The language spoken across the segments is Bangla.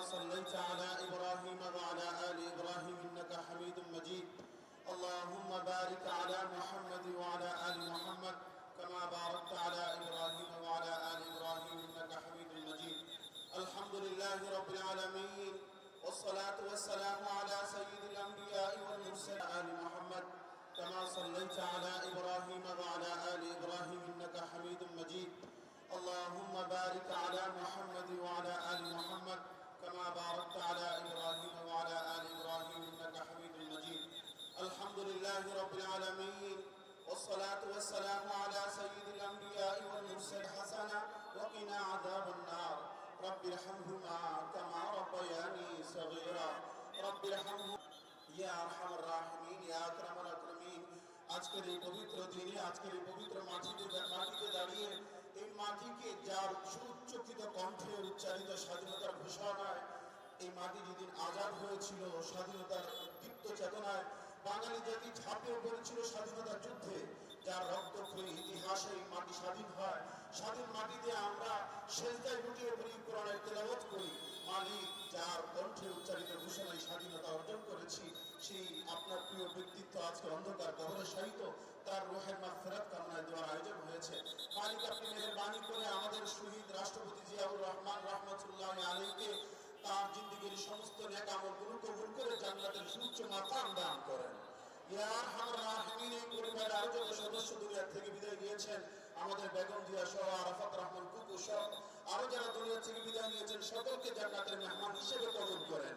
صليت على إبراهيم وعلى آل إبراهيم إنك حميد مجيد اللهم بارك على محمد وعلى آل محمد كما باركت على إبراهيم وعلى آل إبراهيم إنك حميد مجيد الحمد لله رب العالمين والصلاة والسلام على سيد الأنبياء والمرسلين آل محمد كما صليت على إبراهيم وعلى آل إبراهيم إنك حميد مجيد اللهم بارك على محمد وعلى آل محمد كما باركت على إبراهيم وعلى آل إبراهيم إنك حميد مجيد الحمد لله رب العالمين والصلاة والسلام على سيد الأنبياء والمرسلين حسنا وقنا عذاب النار رب ارحمهما كما ربياني صغيرا رب ارحمهما يا أرحم الراحمين يا أكرم الأكرمين আজকের এই পবিত্র দিনে আজকের এই পবিত্র মাটিতে দাঁড়িয়ে এই মাটিকে যার সুউচ্চকিত কণ্ঠে উচ্চারিত স্বাধীনতার ঘোষণায় এই মাটি যেদিন আজাদ হয়েছিল স্বাধীনতার দীপ্ত চেতনায় বাঙালি জাতি ঝাঁপিয়ে পড়েছিল স্বাধীনতার যুদ্ধে যার রক্তক্ষয়ী ইতিহাসে এই মাটি স্বাধীন হয় স্বাধীন মাটিতে আমরা সেজদায় লুটিয়ে পড়ি কোরআনের তেলাওয়াত করি মালিক যার কণ্ঠে উচ্চারিত ঘোষণায় স্বাধীনতা অর্জন করেছি সেই আপনার প্রিয় ব্যক্তিত্ব আজকে অন্ধকার কবরে শায়িত তার রূহের মাগফিরাত কামনায় দোয়ার আয়োজন হয়েছে মালিক আপনি মেহেরবানি করে আমাদের শহীদ রাষ্ট্রপতি জিয়াউর রহমান রাহমাতুল্লাহ আলাইহিকে তার জিন্দেগীর সমস্ত নেক আমলগুলো কবুল করে জান্নাতের সুউচ্চ মাকাম দান করেন ইয়া আরহামার রাহিমিন এই পরিবারের আরো যত সদস্য দুনিয়া থেকে বিদায় নিয়েছেন আমাদের বেগম জিয়া সহ আরাফাত রহমান কুকু সহ আরো যারা দুনিয়া থেকে বিদায় নিয়েছেন সকলকে জান্নাতের মেহমান হিসেবে কবুল করেন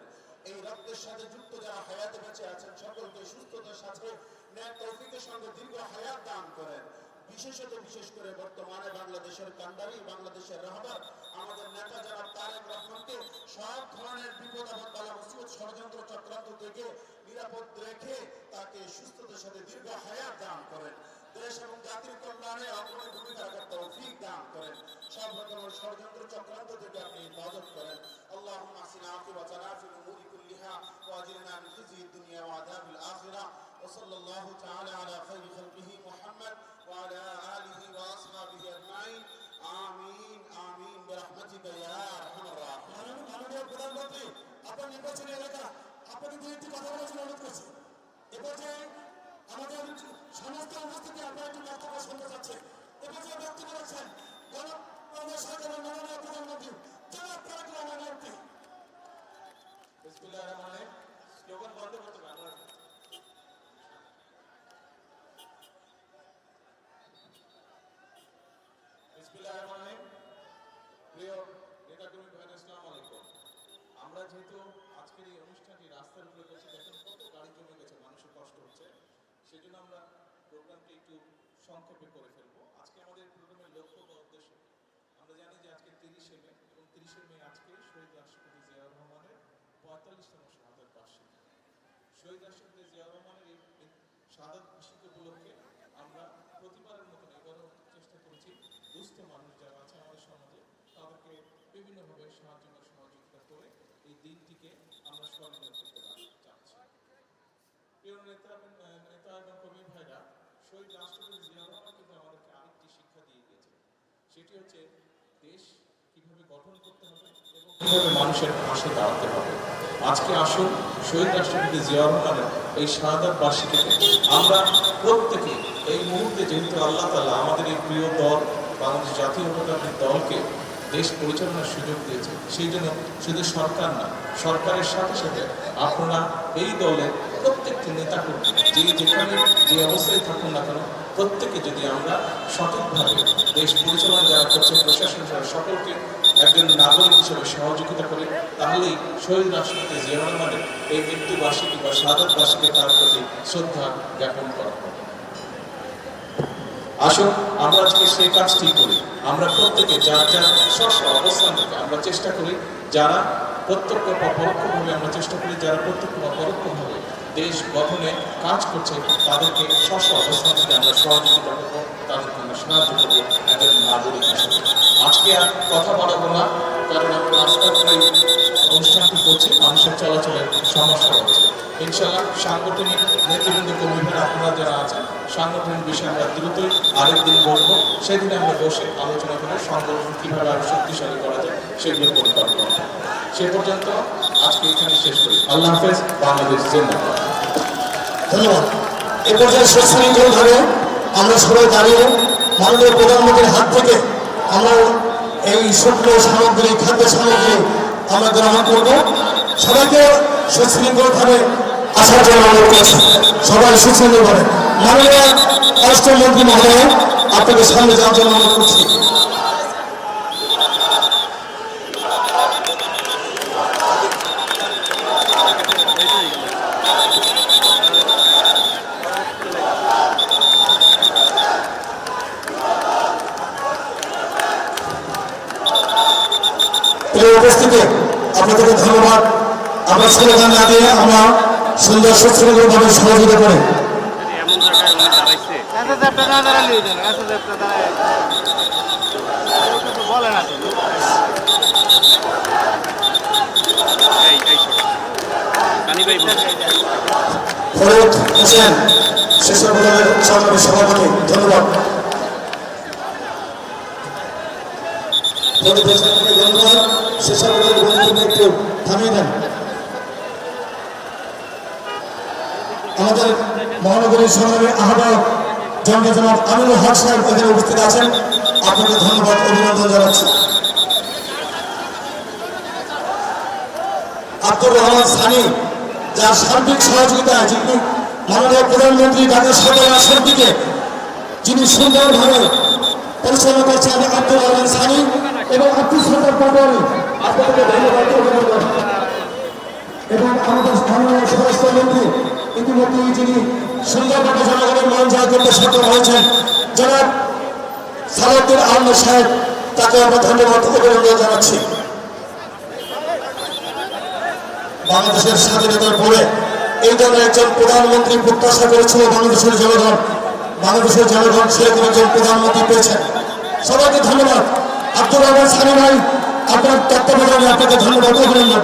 এই রক্তের সাথে যুক্ত যারা হায়াতে বেঁচে আছেন সকলকে সুস্থতার সাথে ন্যায় তৌফিকের সঙ্গে দীর্ঘ হায়াত দান করেন বিশেষ করে বর্তমানে বাংলাদেশের কান্ডারি বাংলাদেশের রাহবার আমাদের নেতা যারা তারেক রহমানকে সব ধরনের বিপদ আপদ বালা মুসিবত ষড়যন্ত্র চক্রান্ত থেকে নিরাপদ রেখে তাকে সুস্থতার সাথে দীর্ঘ হায়াত দান করেন দেশ এবং জাতির কল্যাণে অগ্রণী ভূমিকা রাখার তৌফিক দান করেন সব রকমের ষড়যন্ত্র চক্রান্ত থেকে আপনি হেফাজত করেন اللهم احسن عاقبتنا في الامور كلها واجرنا من خزي الدنيا وعذاب الاخره وصلى الله تعالى على خير خلقه محمد وعلى اله واصحابه اجمعين آمين آمين برحمتك يا ارحم الراحمين মাননীয় প্রধানমন্ত্রী আপনার নির্বাচনী এলাকা আপনাকে দুইটি কথা বলার জন্য অনুরোধ করছি এবার যে আমাদের সমস্ত উপস্থিতি আপনার একটি বক্তব্য শুনতে চাচ্ছে এবার যে বক্তব্য রাখছেন গণতন্ত্র সরকারের মাননীয় প্রধানমন্ত্রী জনাব তারেক রহমান এমপি বিসমিল্লাহির রহমানির রহিম স্লোগান বন্ধ করতে হবে আমরা বিসমিল্লাহির রহমানির রহিম প্রিয় নেতাকর্মী ভাইরা আসসালামু আলাইকুম আমরা যেহেতু আজকের এই অনুষ্ঠানটি রাস্তার উপরে করছি দেখেন কত গাড়ি জমে গেছে মানুষের কষ্ট হচ্ছে সেজন্য আমরা প্রোগ্রামটি একটু সংক্ষেপে করে ফেলবো আজকে আমাদের প্রোগ্রামের লক্ষ্য বা উদ্দেশ্য আমরা জানি যে আজকে 30শে মে এবং 30শে মে আজকে শহীদ রাষ্ট্রপতি জিয়াউর রহমানের 45তম শাহাদাত বার্ষিকী শহীদ রাষ্ট্রপতি জিয়াউর রহমানের এই শাহাদাত বার্ষিকী উপলক্ষে আমরা প্রতিবারের মতন এবারও চেষ্টা করেছি দুস্থ মানুষ যারা আছে আমাদের সমাজে তাদেরকে বিভিন্নভাবে সাহায্য বা সহযোগিতা করে এই দিনটিকে আমরা স্মরণীয় করতে চাচ্ছি প্রিয় নেতা এবং কর্মী ভাইরা শহীদ রাষ্ট্রপতি জিয়াউর রহমান কিন্তু আমাদেরকে আরেকটি শিক্ষা দিয়ে গিয়েছে সেটি হচ্ছে দেশ কিভাবে গঠন করতে হবে এবং কিভাবে মানুষের পাশে দাঁড়াতে হবে আজকে আসুন শহীদ রাষ্ট্রপতি জিয়াউর রহমানের এই শাহাদাত বার্ষিকীতে আমরা প্রত্যেকে এই মুহূর্তে যেহেতু আল্লাহ তাআলা আমাদের এই প্রিয় দল বাংলাদেশ জাতীয়তাবাদী দলকে দেশ পরিচালনার সুযোগ দিয়েছে সেই জন্য শুধু সরকার না সরকারের সাথে সাথে আপনারা এই দলের প্রত্যেকটি নেতাকর্মী যেখানে যে অবস্থায় থাকুন না কেন প্রত্যেকে যদি আমরা সঠিকভাবে দেশ পরিচালনা যারা করছে প্রশাসন যারা সকলকে একজন নাগরিক হিসেবে সহযোগিতা করে তাহলেই শহীদ রাষ্ট্রপতি জিয়াউর রহমানের এই মৃত্যুবার্ষিকী বা শাহাদাত বার্ষিকী তার প্রতি শ্রদ্ধা জ্ঞাপন করা হবে আসুন আমরা আজকে সেই কাজটি করি আমরা প্রত্যেকে যার যার স্ব অবস্থান থেকে আমরা চেষ্টা করি যারা প্রত্যক্ষ বা পরোক্ষভাবে আমরা চেষ্টা করি যারা প্রত্যক্ষ বা পরোক্ষভাবে দেশ গঠনে কাজ করছে তাদেরকে স্ব অবস্থান থেকে আমরা সহযোগিতা করবো তাদেরকে আমরা সাহায্য করবো একজন নাগরিক হিসেবে আজকে আর কথা বাড়াবো না কারণ আমরা রাস্তার অনুষ্ঠানটি করছি মানুষের চলাচলের সমস্যা হচ্ছে ইনশাআল্লাহ সাংগঠনিক নেতৃবৃন্দ কর্মীরা আপনারা যারা আছেন সাংগঠনিক বিষয়ে আমরা দ্রুতই আরেকদিন বলবো সেদিন আমরা বসে আলোচনা করে সংগঠন কিভাবে আরো শক্তিশালী করা যায় সেগুলো করতে পারবো। সে পর্যন্ত আজকে এখানে শেষ করি। আল্লাহ হাফেজ। বাংলাদেশ জিন্দাবাদ। ধন্যবাদ। এ পর্যায়ে সুশৃঙ্খলভাবে আমরা সবাই দাঁড়িয়ে মাননীয় প্রধানমন্ত্রীর হাত থেকে আমরা এই শুকনো সামগ্রী, খাদ্য সামগ্রী আমরা গ্রহণ করব। সবাইকে সুশৃঙ্খলভাবে আসার জন্য অনুরোধ করছি। সবাই সুশৃঙ্খলভাবে মাননীয় পররাষ্ট্রমন্ত্রী মহোদয় আপনাকে সামনে যাওয়ার জন্য অনুরোধ করছি। উপস্থিতি আপনাদেরকে ধন্যবাদ। আমরা স্লোগান না দিয়ে আমরা সুন্দর সুশৃঙ্খলভাবে সহযোগিতা করে ফরিদ হোসেন শিশু সংগ্রামের সভাপতি, ধন্যবাদ। ফরিদ হোসেনকে ধন্যবাদ। শিশু একটু থামিয়ে দেন। আমাদের মহানগরীর সংগ্রামের আহ্বায়ক জনতা জনাব আমিনুল হক সাহেব এখানে উপস্থিত আছেন। আপনাকে ধন্যবাদ, অভিনন্দন জানাচ্ছি। আব্দুর রহমান সানি, যার সার্বিক সহযোগিতায় যিনি মাননীয় প্রধানমন্ত্রী ঢাকা সদর আসনটিকে যিনি সুন্দরভাবে পরিচালনা করছেন, আব্দুর রহমান সানি এবং আব্দুল সত্তার পাটোয়ারি, আপনাদেরকে ধন্যবাদ, অভিনন্দন। এবং আমাদের মাননীয় স্বরাষ্ট্রমন্ত্রী ইতিমধ্যেই যিনি সুন্দরভাবে জনগণের মন জয় করতে সক্ষম হয়েছেন, জনাব সালাউদ্দিন আহমেদ সাহেব, তাকে আমরা ধন্যবাদ, অভিনন্দন জানাচ্ছি। বাংলাদেশের স্বাধীনতার পরে এই ধরনের একজন প্রধানমন্ত্রী প্রত্যাশা করেছিল বাংলাদেশের জনগণ। বাংলাদেশের জনগণ সেরকম একজন প্রধানমন্ত্রী পেয়েছেন। সবাইকে ধন্যবাদ। আব্দুর রহমান সানি ভাই, আপনার তত্ত্বাবধানে আপনাকে ধন্যবাদ, অভিনন্দন।